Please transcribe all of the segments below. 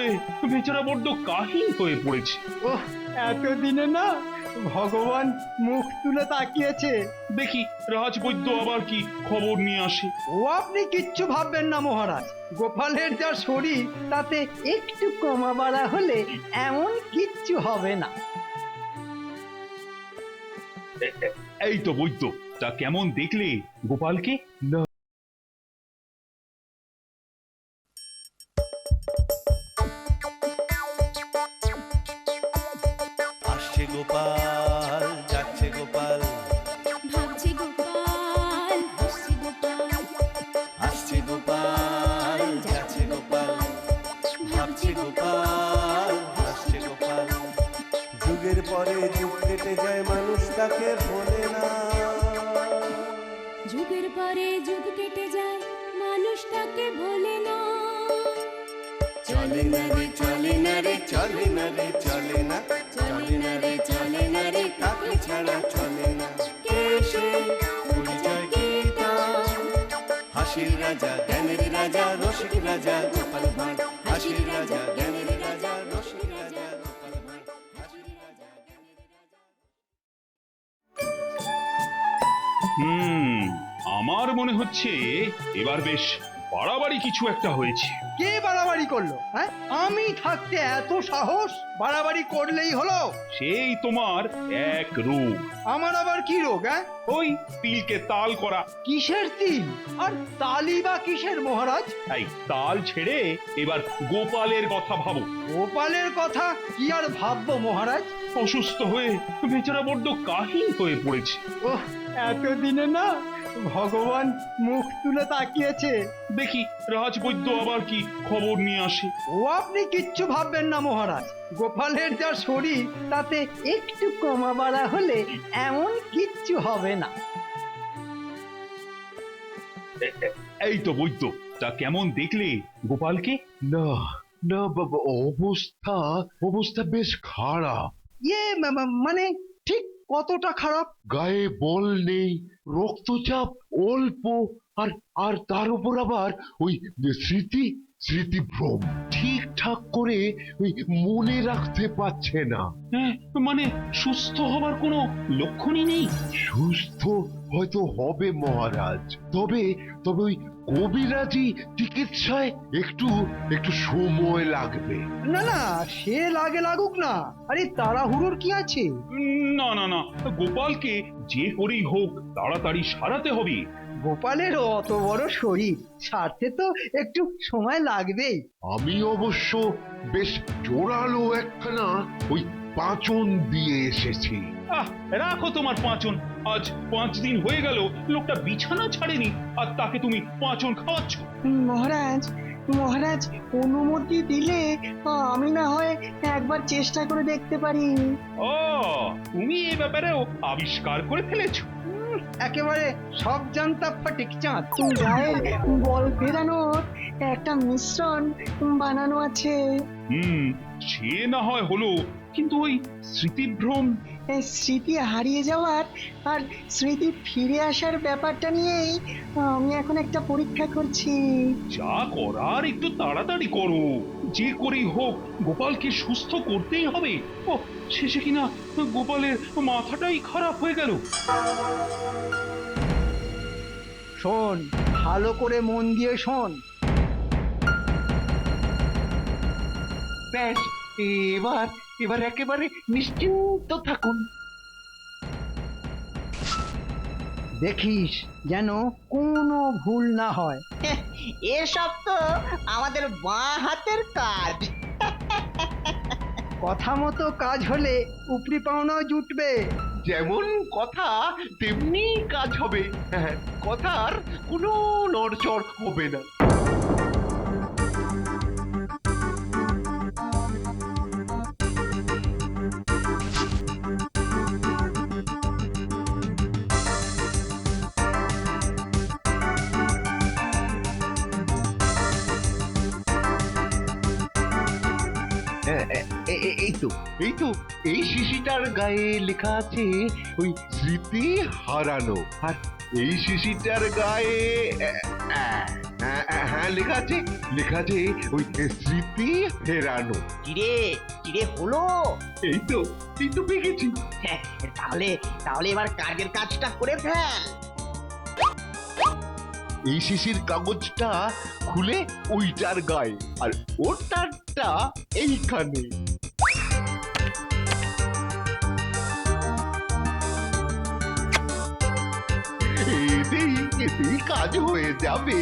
হয়ে বেচারা বড্ড কাহিল হয়ে পড়েছে। ওহ, এতদিনে না ভগবান মুখ তুলে তাকিয়েছে। দেখি রাজবৈদ্য আবার কি খবর নিয়ে আসে। ও আপনি কিচ্ছু ভাববেন না মহারাজ, গোপালের যা শরীর তাতে একটু কমা বাড়া হলে এমন কিচ্ছু হবে না। এই তো বৈদ্য, তা কেমন দেখলে গোপালকে? না, আসছে গোপাল, যাচ্ছে গোপাল, ভাবছে গোপাল, হাসছে গোপাল, আসছে গোপাল, যাচ্ছে গোপাল, ভাবছে গোপাল, হাসছে গোপাল। যুগের পরে যুগ কেটে যায়, মানুষ তাকে ভোলে না। যুগের পরে যুগ কেটে যায়, মানুষ তাকে ভোলে না। চলে না রে, চলে না রে, চলে না রে, চলে না, চলে না রে, চলে না রে, তাকে ছাড়া চলে না। কে সে? পরিচয় কি তার? হাসির রাজা, জ্ঞানের রাজা, রসিক রাজা গোপাল ভাঁড়। হাসির রাজা, জ্ঞানের রাজা, রসিক রাজা গোপাল ভাঁড়। হাসির রাজা, জ্ঞানের রাজা। আমার মনে হচ্ছে এবার বেশ বাড়াবাড়ি কিছু একটা হয়েছে। কে বাড়াবাড়ি করলো? হ্যাঁ, আমি থাকতে এত সাহস? বাড়াবাড়ি করলেই হলো? সেই তোমার এক রূপ, আমার আবার কি রোগ? হ্যাঁ, ওই তিলকে তাল করা। কিসের তিল আর তালি বা কিসের মহারাজ? এই তাল ছেড়ে এবার গোপালের কথা ভাবো। গোপালের কথা কি আর ভাববো মহারাজ? অসুস্থ হয়ে বেচারা বড্ড কাহিল হয়ে পড়েছে। ওহ, এতদিনে না ভগবান মুখ তুলে তাকিয়েছে। দেখি রাজবৈদ্য আবার কি খবর নিয়ে আসে। ও আপনি কিচ্ছু ভাববেন না মহারাজ, গোপালের যা শরীর তাতে একটু কমা বাড়া হলে এমন কিচ্ছু হবে না। এই তো বৈদ্য, তা কেমন দেখলে গোপালকে? না না বাবা, অবস্থা অবস্থা বেশ খারাপ। ইয়ে মানে ঠিক কতটা খারাপ? গায়ে বল নেই, রক্তচাপ অল্প, আর আর তার উপর আবার ওই স্মৃতিভ্রম ঠিকঠাক করে ওই মনে রাখতে পারছে না। হ্যাঁ, মানে সুস্থ হবার কোনো লক্ষণই নেই। সুস্থ হয়তো হবে মহারাজ, তবে তবে ওই কবিরাজি চিকিৎসায় একটু একটু সময় লাগবে। না না, সে লাগে লাগুক না, আরে তাড়াহুড়োর কি আছে? না না না, গোপালকে যে করেই হোক তাড়াতাড়ি সারাতে হবে। গোপালের অত বড় শরীর, সারতে তো একটু সময় লাগবেই। আমি অবশ্য বেশ জোরালো একখানা ওই পাঁচন দিয়ে এসেছি। আহ, রাখো তোমার পাঁচন। আজ 5 দিন হয়ে গেল লোকটা বিছানা ছাড়েনি, আর তাকে তুমি পাঁচন খাওয়াচ্ছ। মহারাজ, মহারাজ অনুমতি দিলে আমি না হয় একবার চেষ্টা করে দেখতে পারি। ও, তুমি এই ব্যাপারেও আবিষ্কার করে ফেলেছো। একেবারে সব জানতা ফটিক চাঁদ। গায়ের বল ফেরানোর একটা মিশ্রণ বানানো আছে। সে না হয় হলো, কিন্তু ওই স্মৃতিভ্রম। এই স্মৃতি হারিয়ে যাওয়ার আর স্মৃতি ফিরে আসার ব্যাপারটা নিয়েই আমি এখন একটা পরীক্ষা করছি। যা করার একটু তাড়াতাড়ি করো, যে করেই হোক গোপালকে সুস্থ করতেই হবে। ও, শেষে কিনা গোপালের মাথাটাই খারাপ হয়ে গেল। শোন, ভালো করে মন দিয়ে শোন। ব্যাস, এবার এবার একেবারে নিশ্চিন্ত থাকুন। দেখিস যেন কোনো ভুল না হয়। এসব তো আমাদের বাঁ হাতের কাজ। কথা মতো কাজ হলে উপরি পাওনাও জুটবে। যেমন কথা তেমনি কাজ হবে। হ্যাঁ, কথার কোনো নড়চড় হবে না। এই তো এই শিশিটার গায়ে লেখা আছে ওই স্মৃতি হারানো, আর এই শিশিটার গায়ে হ্যাঁ লেখা আছে ওই স্মৃতি ফেরানো। কিরে কিরে হলো? এই তো পেয়ে গেছি। হ্যাঁ, তাহলে তাহলে এবার কাজের কাজটা করে ফেল। এই শিশির কাগজটা খুলে ওইটার গায়ে আর ওটারটা এইখানে। এতেই কাজ হয়ে যাবে।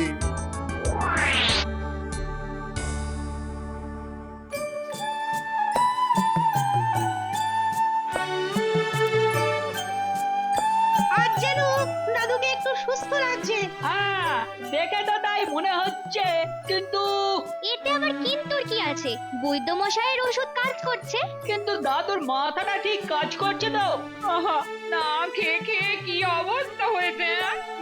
আজ যেন দাদুকে একটু সুস্থ লাগছে। হ্যাঁ দেখে তো তাই মনে হচ্ছে, কিন্তু এতে আবার কিন্তুর কি আছে? বৈদ্য মশাইয়ের ওষুধ কাজ করছে। কিন্তু দাদুর মাথাটা ঠিক কাজ করছে তো। আহা, না খেয়ে খেয়ে কি অবস্থা হয়েছে।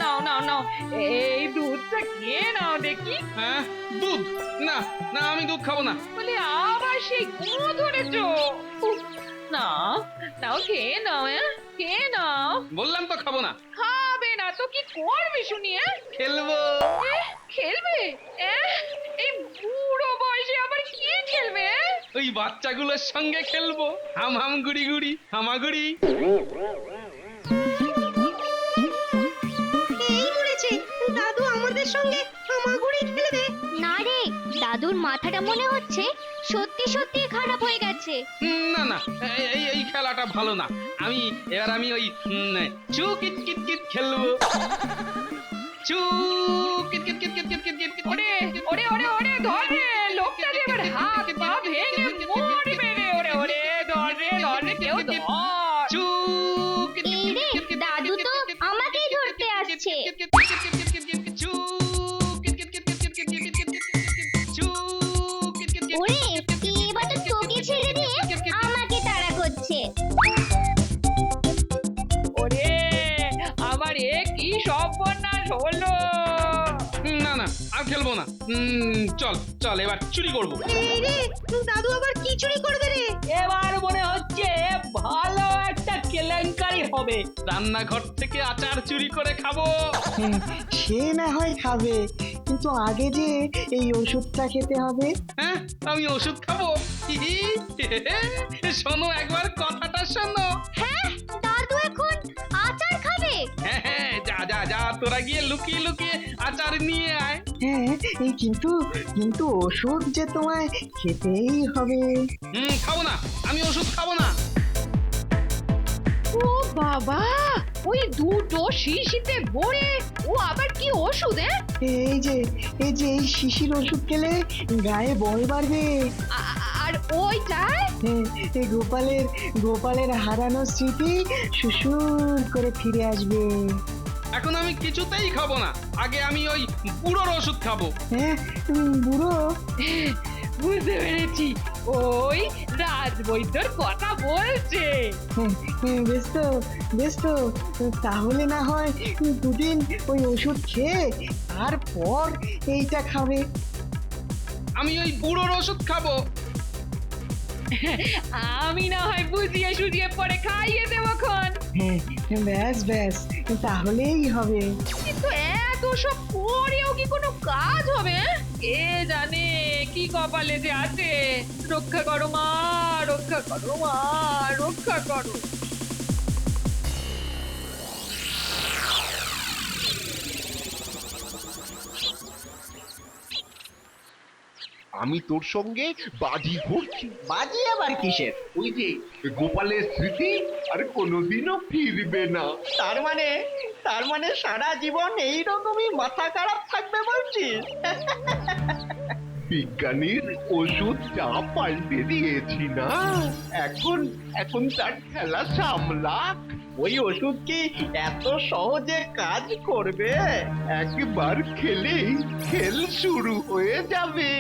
নাও নাও নাও, এই দুধটা খেয়ে নাও দেখি। হ্যাঁ দুধ? না না, আমি দুধ খাবো না। বলে আবার সেই গুঁড়ো ধরেছো। উফ, না নাও খেয়ে নাও, খেয়ে নাও। বললাম তো খাবো না। খাবে না তো কি করবে শুনি? খেলবো। খেলবে? এই বুড়ো বয়সে আবার কি খেলবে? ওই বাচ্চাগুলোর সঙ্গে খেলবো। হাম হাম গুড়ি গুড়ি হামাগুড়ি। এই মরেছে, দাদু আমাদের সঙ্গে হামাগুড়ি খেলবে। না রে, দাদুর মাথাটা মনে হচ্ছে সত্যি সত্যি খারাপ হয়ে গেছে। না না, এই খেলাটা ভালো না। আমি ওই চু কিট কিট কিট খেলবো। চু kit kit kit kit kit kit kit. ওরে ওরে ওরে ওরে, ধর রে, লোকটা যে এবার হাত পা ভেঙে মরবে রে। ওরে ওরে, ধর রে কেউ ধর। চু এই রে, দাদু তো আমাকেই ধরতে আসছে। ওরে, এবার তো তোকে ছেড়ে দিয়ে আমাকে তাড়া করছে। ওরে আমার এ কি সর্বনাশ হলো। না না, আর খেলবো না। চল চল, এবার চুরি করবো। এই রে, দাদু আবার কি চুরি করবে রে? এবার মনে হচ্ছে ভালো একটা কেলেঙ্কারি হবে। রান্নাঘর থেকে আচার চুরি করে খাবো। সে না হয় খাবে, কিন্তু আগে যে এই ওষুধটা খেতে হবে। হ্যাঁ, আমি ওষুধ খাবো। শোনো একবার কথাটা শোনো। হ্যাঁ, দাদু এখন আচার খাবে। হ্যাঁ, যা যা যা, তোরা গিয়ে লুকিয়ে লুকিয়ে আচার নিয়ে আয়। হ্যাঁ, এই কিন্তু ওষুধ যে তোমায় খেতেই হবে। খাবো না, আমি ওষুধ খাবো না। ও বাবা, ওই দুটো শিশিতে ভরে ও আবার কি ওষুধ? এই যে এই শিশির ওষুধ খেলে গায়ে বল বাড়বে। আর ওইটায় হ্যাঁ, এই গোপালের হারানো স্মৃতি সুসুর করে ফিরে আসবে। এখন আমি কিছুতেই খাবো না। আগে আমি ওই বুড়োর ওষুধ খাবো। হ্যাঁ, বুড়ো, বুঝতে পেরেছি, ওই রাজবৈদ্যর কথা বলছে। বেশ তো তাহলে না হয় দুদিন ওই ওষুধ খেয়ে তারপর এইটা খাবে। আমি ওই বুড়োর ওষুধ খাবো। আমি না হয় বুঝিয়ে সুঝিয়ে পরে খাইয়ে দেবো খন। হ্যাঁ, ব্যাস তাহলেই হবে। কিন্তু এত সব করেও কি কোনো কাজ হবে? কে জানে কি কপালে যে আছে। রক্ষা করো মা, রক্ষা করো মা, রক্ষা করো। আমি তোর সঙ্গে বাজি ধরছি। বাজি আবার কিসের? ওই যে গোপালের স্মৃতি আর কোনোদিনও ফিরবে না। তার মানে সারা জীবন এইরকমই মাথা খারাপ থাকবে বলছিস? বিজ্ঞানীর ওষুধ যা পাল্টে দিয়েছি না, এখন তার খেলা সামলা। ওই ওষুধ কি এত সহজে কাজ করবে? একবার খেলেই খেল শুরু হয়ে যাবে।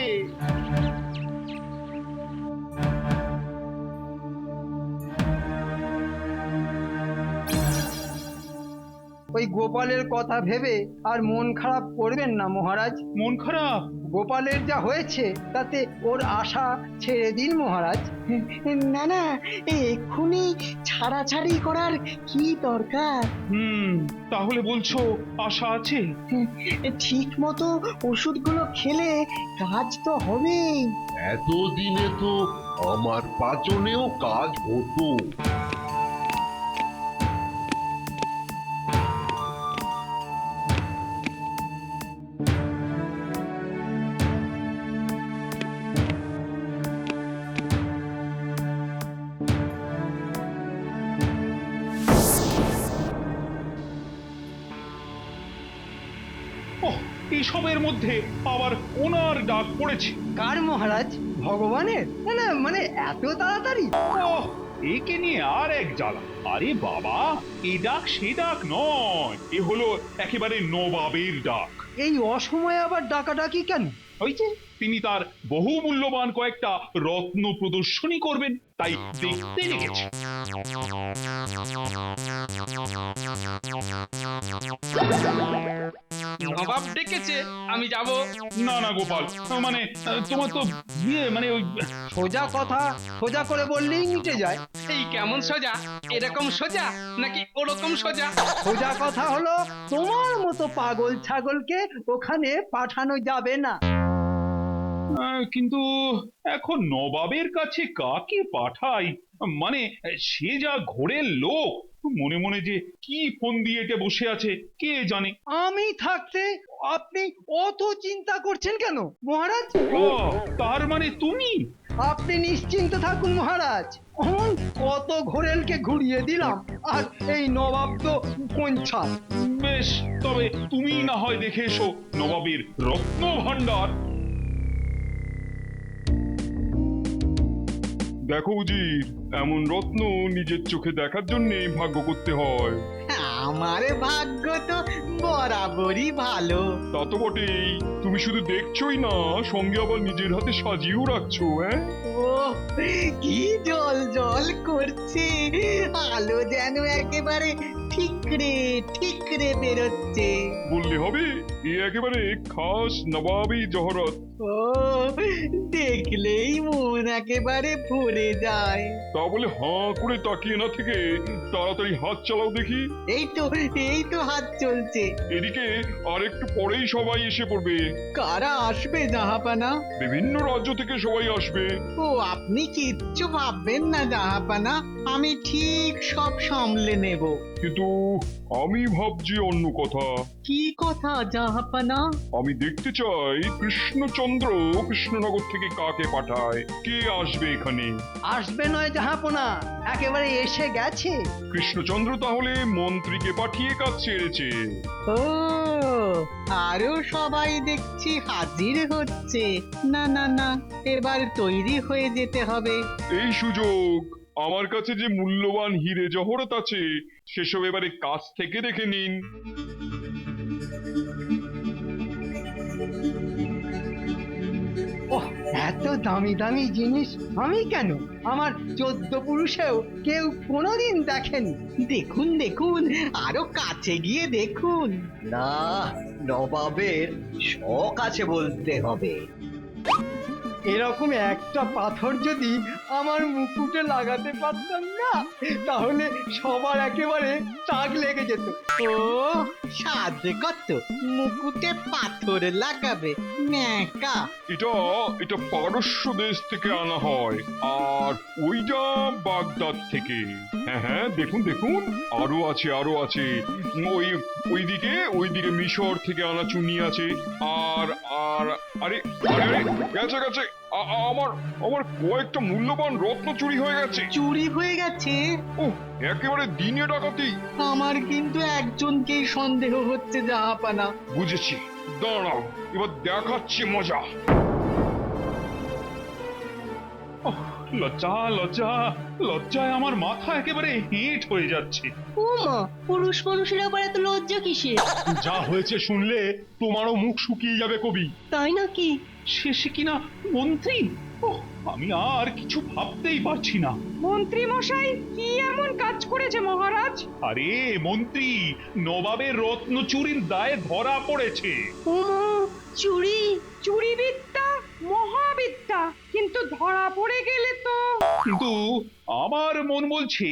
ওই গোপালের কথা ভেবে আর মন খারাপ করবেন না মহারাজ। মন খারাপ? গোপালের যা হয়েছে তাতে ওর আশা ছেড়ে দিন মহারাজ। না না, এক্ষুনি ছাড়াছাড়ি করার কি দরকার? তাহলে বলছো আশা আছে? ঠিক মতো ওষুধগুলো খেলে কাজ তো হবেই। এতদিনে তো আমার পাচনেও কাজ হতো। ওহ, এসবের মধ্যে আবার ওনার ডাক পড়েছে। কার মহারাজ? ভগবানের? না না, মানে এত তাড়াতাড়ি? ওহ, একে নিয়ে আর এক জ্বালা। আরে বাবা, এ ডাক সে ডাক নয়, এ হলো একেবারে নবাবের ডাক। এই অসময়ে আবার ডাকাডাকি কেন? ওই যে তিনি তার বহু মূল্যবান কয়েকটা রত্ন প্রদর্শনী করবেন, তাই দেখতে লেগেছে। নবাব ডেকেছে, আমি যাব। না না গোপাল, মানে তোমার তো মানে ওই সোজা কথা সোজা করে বললেই মিটে যায়। এই কেমন সোজা? এরকম সোজা নাকি ওরকম সোজা? সোজা কথা হলো তোমার মতো পাগল ছাগলকে ওখানে পাঠানো যাবে না। কিন্তু এখন নবাবের কাছে কাকে পাঠাই? মানে সে যা ঘোরের লোক, মনে মনে যে কি ফোন দিয়ে এটা বসে আছে কে জানে। আমি থাকতে আপনি অত চিন্তা করছেন কেন মহারাজ? ও, তার মানে তুমি? আপনি নিশ্চিন্ত থাকুন মহারাজ, কত ঘোরেলকে ঘুরিয়ে দিলাম, আর এই নবাব তো কোন ছাড়। বেশ, তবে তুমি না হয় দেখে এসো নবাবের রত্ন ভান্ডার। দেখো উজির, এমন রত্ন নিজের চোখে দেখার জন্য ভাগ্য করতে হয়। আমার ভাগ্য তো বরাবরই ভালো। তা তো বটেই, তুমি শুধু দেখছোই না, সঙ্গে আবার নিজের হাতে সাজিয়েও রাখছো। হ্যাঁ, ও কি জল জল করছে, আলো যেন একেবারে ঠিকরে ঠিকরে বেরোচ্ছে। বললে হবে, এ একেবারে খাস নবাবী জহরত। ও দেখলেই মন একেবারে ভরে যায়। তা বলে হাঁ করে তাকিয়ে না থেকে তাড়াতাড়ি হাত চালাও দেখি। এই তো হাত চলছে। এদিকে আর একটু পরেই সবাই এসে পড়বে। কারা আসবে জাহাপানা? বিভিন্ন রাজ্য থেকে সবাই আসবে। ও আপনি কিচ্ছু ভাববেন না জাহাপানা, আমি ঠিক সব সামলে নেব। কিন্তু আমি ভাবছি অন্য কথা। কি কথা জাহাপানা? আমি দেখতে চাই কৃষ্ণচন্দ্র কৃষ্ণনগর থেকে কাকে পাঠায়, কে আসবে এখানে। আসবে নয় জাহাপনা, একেবারে এসে গেছে। কৃষ্ণচন্দ্র তাহলে মন্ত্রীকে পাঠিয়ে কাজ ছেড়েছে। ও আরো সবাই দেখছি হাজির হচ্ছে। না না না, এবার তৈরি হয়ে যেতে হবে। এই সুযোগ, আমার কাছে যে মূল্যবান হিরে জহরত আছে সেসব এবারে কাছ থেকে দেখে নিন। ওহ, এত দামি দামি জিনিস আমি কেন, আমার 14 পুরুষেও কেউ কোনোদিন দেখেনি। দেখুন দেখুন, আরো কাছে গিয়ে দেখুন। না, নবাবের শখ আছে বলতে হবে। এরকম একটা পাথর যদি আমার মুকুটে লাগাতে পারতাম না, তাহলে সবার একেবারে তাক লেগে যেত। ও সাধে কত, মুকুটে পাথর লাগাবে ন্যাকা। এটা পারস্য দেশ থেকে আনা হয়, আর ওইটা বাগদাদ থেকে। হ্যাঁ হ্যাঁ, দেখুন দেখুন, আরো আছে আরো আছে। ওইদিকে মিশর থেকে আনা চুনি আছে। আর আর আরে আরে আরে, গেছে গেছে, আমার কয়েকটা মূল্যবান রত্ন চুরি হয়ে গেছে। চুরি হয়ে গেছে? ও, একেবারে দিনে ডাকাতি। আমার কিন্তু একজনকেই সন্দেহ হচ্ছে জাহাপানা। বুঝেছি, দাঁড়াও, এবার দেখাচ্ছি মজা। লজ্জা লজ্জা লজ্জায় আমার মাথা একেবারে হেঁট হয়ে যাচ্ছে। উমা, পুরুষ মানুষের আবার এত লজ্জা কিসের? যা হয়েছে শুনলে তোমারও মুখ শুকিয়ে যাবে কবি। তাই নাকি? শেষে কিনা মন্ত্রী। ওহ, আমি আর কিছু ভাবতেই পারছি না। মন্ত্রী মশাই কি এমন কাজ করেছে মহারাজ? আরে মন্ত্রী নবাবের রত্ন চুরির দায়ে ধরা পড়েছে। উমা, চুরি চুরি বিদ্যা মহাবিদ্যা, কিন্তু ধরা পড়ে গেলে তো কিন্তু আমার মন বলছে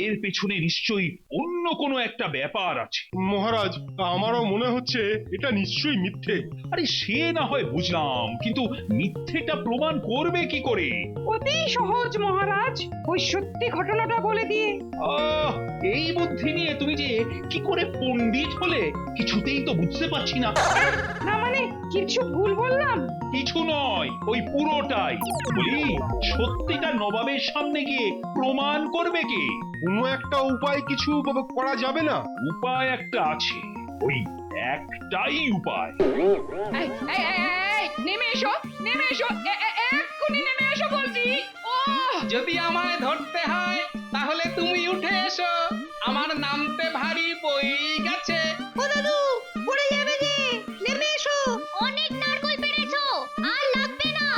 এর পেছনে নিশ্চয়ই অন্য কোনো একটা ব্যাপার আছে। মহারাজ আমারও মনে হচ্ছে এটা নিশ্চয়ই মিথ্যে। আরে সে না হয় বুঝলাম, কিন্তু মিথ্যেটা প্রমাণ করবে কি করে? অতি সহজ মহারাজ, ওই সত্যি ঘটনাটা বলে দিয়ে। আহ, এই বুদ্ধি নিয়ে তুমি যে কি করে পণ্ডিত হলে কিছুতেই তো বুঝতে পারছি না। না মানে কিছু ভুল বললাম? কিছু নয়, ওই পুরোটাই বলি। সত্যিটা নবাবের সামনে গিয়ে প্রমাণ করবে কে? কোনো একটা উপায় কিছু করা যাবে না? উপায় একটা আছে, ওই একটাই উপায়। এই, এই, এই, এই, নেমে এসো, নেমে এসো, এক্ষুনি নেমে এসো বলছি। ও যদি আমায় ধরতে হয় তাহলে তুমি উঠে এসো, আমার নামতে ভারী বই গেছে। ও দাদু পড়ে যাবে যে, নেমে এসো। অনেক নারকল পেরেছো, আর লাগবে না।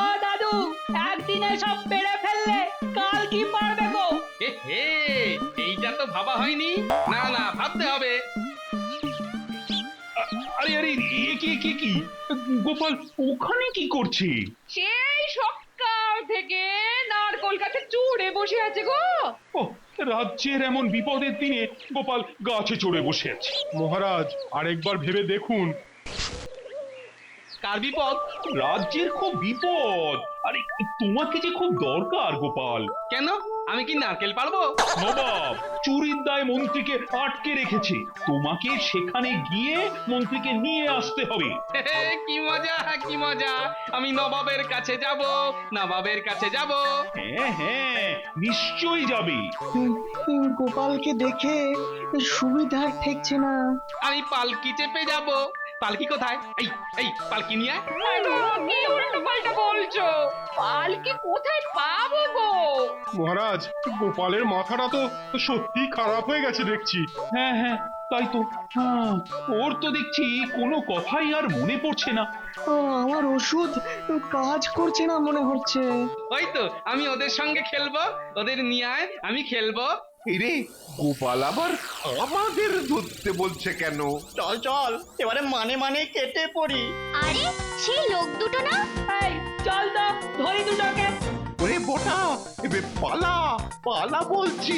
ও দাদু, একদিনে সব পেরে ফেললে কাল কি পারবে গো? হে, এইটা তো ভাবা হয়নি। না না, ভাবতে হবে। আরে আরে, এ কি গোপাল ওখানে কি করছে? সেই সকাল থেকে নারকোল গাছে চড়ে বসে আছে গো। ও, রাজ্যের এমন বিপদের দিনে গোপাল গাছে চড়ে বসে আছে। মহারাজ আরেকবার ভেবে দেখুন। কার বিপদ? রাজ্যের খুব বিপদ। আরে তোমাকে যে খুব দরকার গোপাল। কেন, আমি কি নারকেল পারবো? নবাব চুরির দায় মন্ত্রীকে আটকে রেখেছে, তোমাকে সেখানে গিয়ে মন্ত্রীকে নিয়ে আসতে হবে। কি মজা, কি মজা! আমি নবাবের কাছে যাব, নবাবের কাছে যাব। হ্যাঁ হ্যাঁ, নিশ্চয়ই যাবে। গোপালকে দেখে সুবিধার ঠেকছে না। আমি পালকি চেপে যাব। পালকি কোথায়? এই এই, পালকি নিয়ে আয়। কি উল্টো পাল্টা বলছো? পালকি কোথায় পাবো গো? মহারাজ গোপালের মাথাটা তো সত্যি খারাপ হয়ে গেছে দেখছি। হ্যাঁ হ্যাঁ, তাই তো। হ্যাঁ, ওর তো দেখছি কোনো কথাই আর মনে পড়ছে না। আমার ওষুধ কাজ করছে না মনে হচ্ছে। ওই তো, আমি ওদের সঙ্গে খেলবো, ওদের নিয়ে আয়, আমি খেলবো। রে গোপাল আবার আমাদের ধরতে বলছে কেন? চল চল, এবারে মানে কেটে পড়ি। আরে সেই লোক দুটো না? এই চল তো, ধরি দুটোকে। ওরে বটা, এবে পালা পালা বলছি।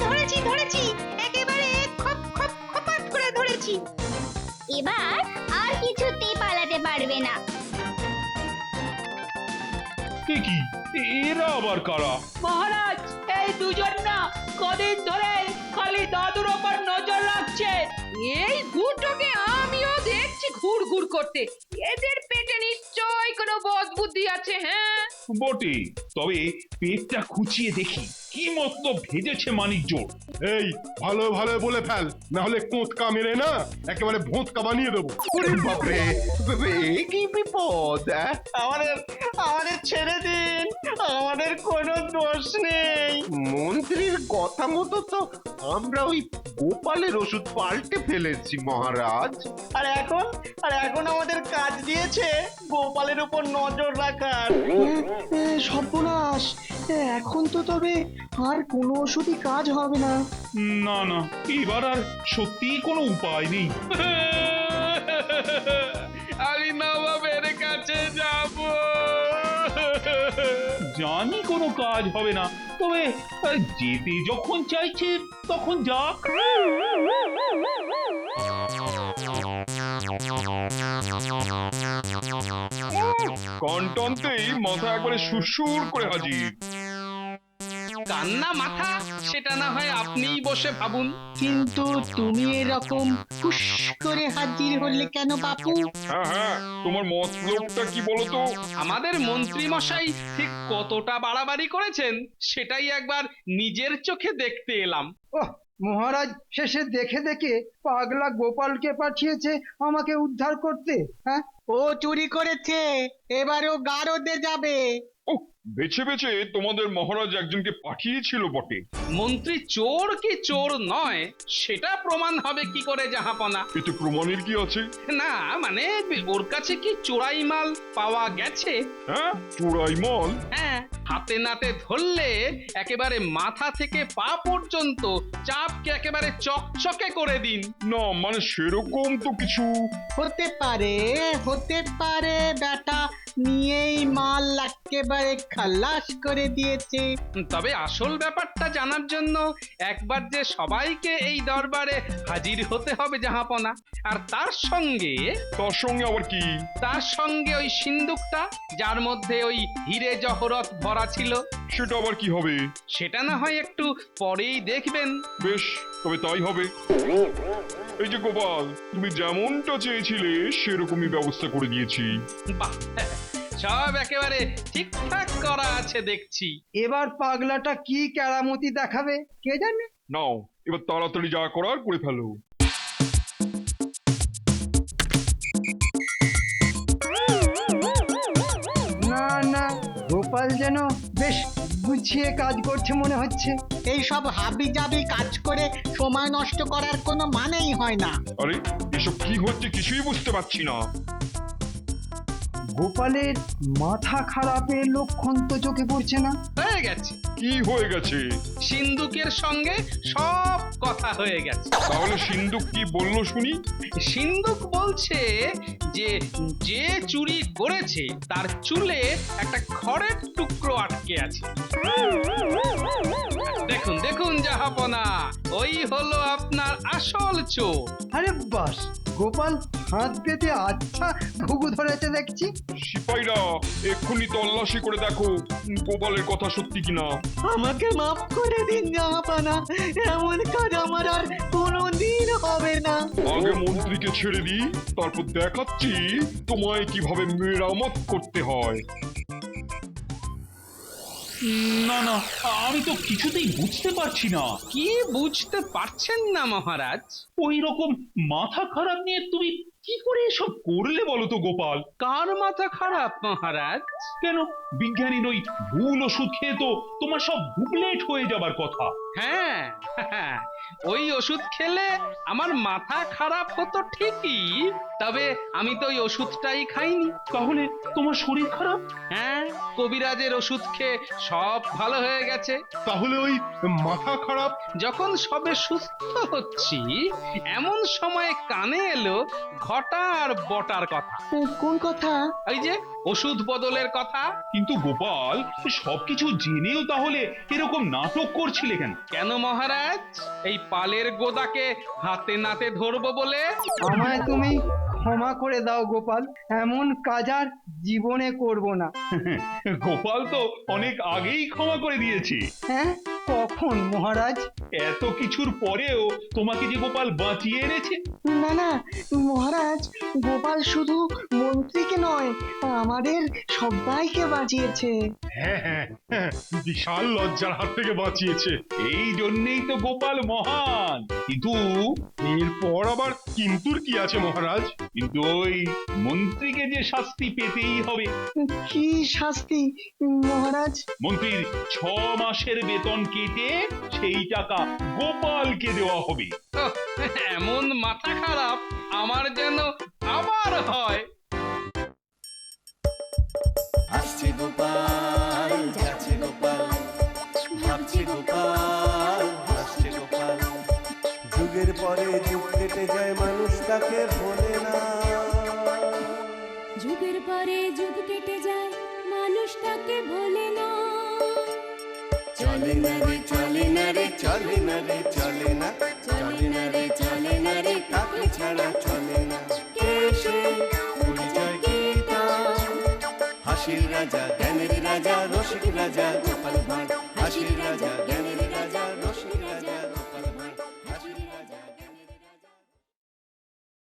ধরেছি ধরেছি, একেবারে খপ খপ খপাত করে ধরেছি। এবার আর কিছুতেই পালাতে পারবে না। কি এরা আবার কারা? মহারাজ, এই দুজন না কদিন ধরে খালি দাদুর ওপর নজর রাখছে। এই দুটোকে আমিও দেখছি ঘুর ঘুর করতে। এদের পেটে নিশ্চয়ই কোনো বদবুদ্ধি আছে। হ্যাঁ বটে, তবে পেটটা খুঁচিয়ে দেখি কি মতলব ভেজেছে মানিকজোড়। এই ভালো ভালো বলে ফেল, না হলে কোঁতকা মেরে না একেবারে ভোঁতকা বানিয়ে দেবো। ওরে বাপরে, এ কি বিপদ! আমাদের ছেড়ে দিন, আমাদের কোনো দোষ নেই। মন্ত্রীর কথা মতো তো আমরা ওই গোপালের ওষুধ পাল্টে ফেলেছি মহারাজ। আর এখন আমাদের কাজ দিয়েছে গোপালের উপর নজর রাখার। সর্বনাশ, এখন তো তবে আর কোনো ওষুধই কাজ হবে না। না না, এবার আর সত্যি কোনো উপায় নেই। আমি নবাবের কাছে যাব। জানি কোনো কাজ হবে না, তবে যেতে যখন চাইছে তখন যাক। কন্টনতেই মাথা একবারে সুরসুর করে হাজির। কান্না মাথা, সেটা না হয় আপনিই বসে ভাবুন। কিন্তু তুমি এরকম ফুস করে হাজির হলে কেন বাপু? হ্যাঁ, তোমার মতলবটা কি বলতো? আমাদের মন্ত্রী মশাই ঠিক কতটা বাড়াবাড়ি করেছেন সেটাই একবার নিজের চোখে দেখতে এলাম। মহারাজ শেষে দেখে দেখে পাগলা গোপালকে পাঠিয়েছে আমাকে উদ্ধার করতে। হ্যাঁ, ও চুরি করেছে, এবারও গারদে যাবে। বেছে বেছে তোমাদের মহারাজ একজনকে পাঠিয়েছিল বটে। মন্ত্রী চোর কি চোর নয় সেটা প্রমাণ হবে কি করে জাহাপনা? এতে প্রমাণের কি আছে? না মানে ওর কাছে কি চোরাই মাল পাওয়া গেছে? হ্যাঁ, চোরাই মাল? হ্যাঁ, হাতে নাতে ধরলে একেবারে মাথা থেকে পা পর্যন্ত চাপকে একেবারে চকচকে করে দিন। না মানে সেরকম তো কিছু। হতে পারে বেটা নিয়েই মাল একেবারে খালাস করে দিয়েছে। তবে আসল ব্যাপারটা জানার জন্য একবার যে সবাইকে এই দরবারে হাজির হতে হবে জাহাপনা। আর তার সঙ্গে আবার কি? তার সঙ্গে ওই সিন্দুকটা যার মধ্যে ওই হিরে জহরত ভরা ছিল। সেটা আবার কি হবে? সেটা না হয় একটু পরেই দেখবেন। বেশ, তবে তাই হবে। এই যে গোপাল, তুমি যেমনটা চেয়েছিলে সেরকমই ব্যবস্থা করে দিয়েছি। বাহ, সব একেবারে ঠিকঠাক করা আছে দেখছি। এবার পাগলাটা কি কেরামতি দেখাবে কে জানে। নাও এবার তাড়াতাড়ি যা করার করে ফেলো। না না, গোপাল যেন বেশ গুছিয়ে কাজ করছে মনে হচ্ছে। এই সব হাবি জাবি কাজ করে সময় নষ্ট করার কোনো মানেই হয় না। আরে এসব কি হচ্ছে কিছুই বুঝতে পারছি না। গোপালের মাথা খারাপের লক্ষণ তো চোখে পড়ছে না। হয়ে গেছে, কি হয়ে গেছে? সিন্দুকের সঙ্গে সব কথা হয়ে গেছে। তাহলে সিন্ধুক কি বললো শুনি? সিন্দুক বলছে যে যে চুরি করেছে তার চুলে একটা খড়ের টুকরো আটকে আছে। দেখুন দেখুন জাহাপনা, ওই হলো আপনার আসল চোর। আরে বাস, গোপাল হাত পেতে আচ্ছা ঘুঘু ধরেছে দেখছি। সিপাহীরা এক্ষুনি তল্লাশি করে দেখো গোপালের কথা সত্যি কিনা। আমাকে মাফ করে দিন জাহাপানা, এমন কাজ আমার আর কোনোদিন হবে না। আগে মন্ত্রীকে ছেড়ে দিই, তারপর দেখাচ্ছি তোমায় কিভাবে মেরামত করতে হয়। না না, আমি তো কিছুতেই বুঝতে পারছি না। কি বুঝতে পারছেন না মহারাজ? ওই রকম মাথা খারাপ নিয়ে তুমি কি করে এসব করলে বলো তো গোপাল? কার মাথা খারাপ মহারাজ? কেন, বিজ্ঞানী নই, ভুল ওষুধ খেয়ে তো তোমার সব ডুপ্লিকেট হয়ে যাবার কথা। হ্যাঁ, ওই ওষুধ খেলে আমার মাথা খারাপ হতো ঠিকই, তবে আমি তো ওই ওষুধটাই খাইনি। তাহলে তোমার শরীর খারাপ? হ্যাঁ, কবিরাজের ওষুধ খেয়ে সব ভালো হয়ে গেছে। তাহলে ওই মাথা খারাপ? যখন সবে সুস্থ হচ্ছি এমন সময় কানে এলো ঘটা আর বটার কথা। কোন কথা? এই যে ওষুধ বদলের কথা। কিন্তু গোপাল, সবকিছু জেনেও তাহলে এরকম নাটক করছিলে কেন? কেন মহারাজ? এই পালের গোদাকে হাতে নাতে ধরবো বলে? আমায় তুমি ক্ষমা করে দাও গোপাল, এমন কাজ আর জীবনে করব না। গোপাল তো অনেক আগেই ক্ষমা করে দিয়েছে। হ্যাঁ, কখন মহারাজ? এত কিছুর পরেও তোমাকে যে গোপাল বাঁচিয়ে এনেছে। না না মহারাজ, গোপাল শুধু মন্ত্রীকে নয় আমাদের সবাইকে বাঁচিয়েছে। হ্যাঁ হ্যাঁ হ্যাঁ, বিশাল লজ্জার হাত থেকে বাঁচিয়েছে। এই জন্যই তো গোপাল মহান। কিন্তু এরপর আবার কিন্তুর কি আছে মহারাজ? কিন্তু ওই মন্ত্রীকে যে শাস্তি পেতেই হবে। কি শাস্তি মহারাজ? মন্ত্রীর 6 মাসের বেতন কেটে সেই টাকা গোপালকে দেওয়া হবে। এমন মাথা খারাপ আমার যেন আবার হয়। আসছে গোপাল, যাচ্ছে গোপাল, ভাবছে গোপাল, হাসছে গোপাল। যুগের পরে যুগ কেটে যায়, মানুষ তাকে ভোলে না। যুগের পরে যুগ কেটে যায়, মানুষ তাকে ভোলে না। চলে না রে চলে না রে চলে না রে চলে না, চলে না রে চলে না রে তাকে ছাড়া চলে না। কে সে? পরিচয় কি তার? হাসির রাজা, জ্ঞানের রাজা, রসিক রাজা গোপাল ভাঁড়। হাসির রাজা, জ্ঞানের রাজা, রসিক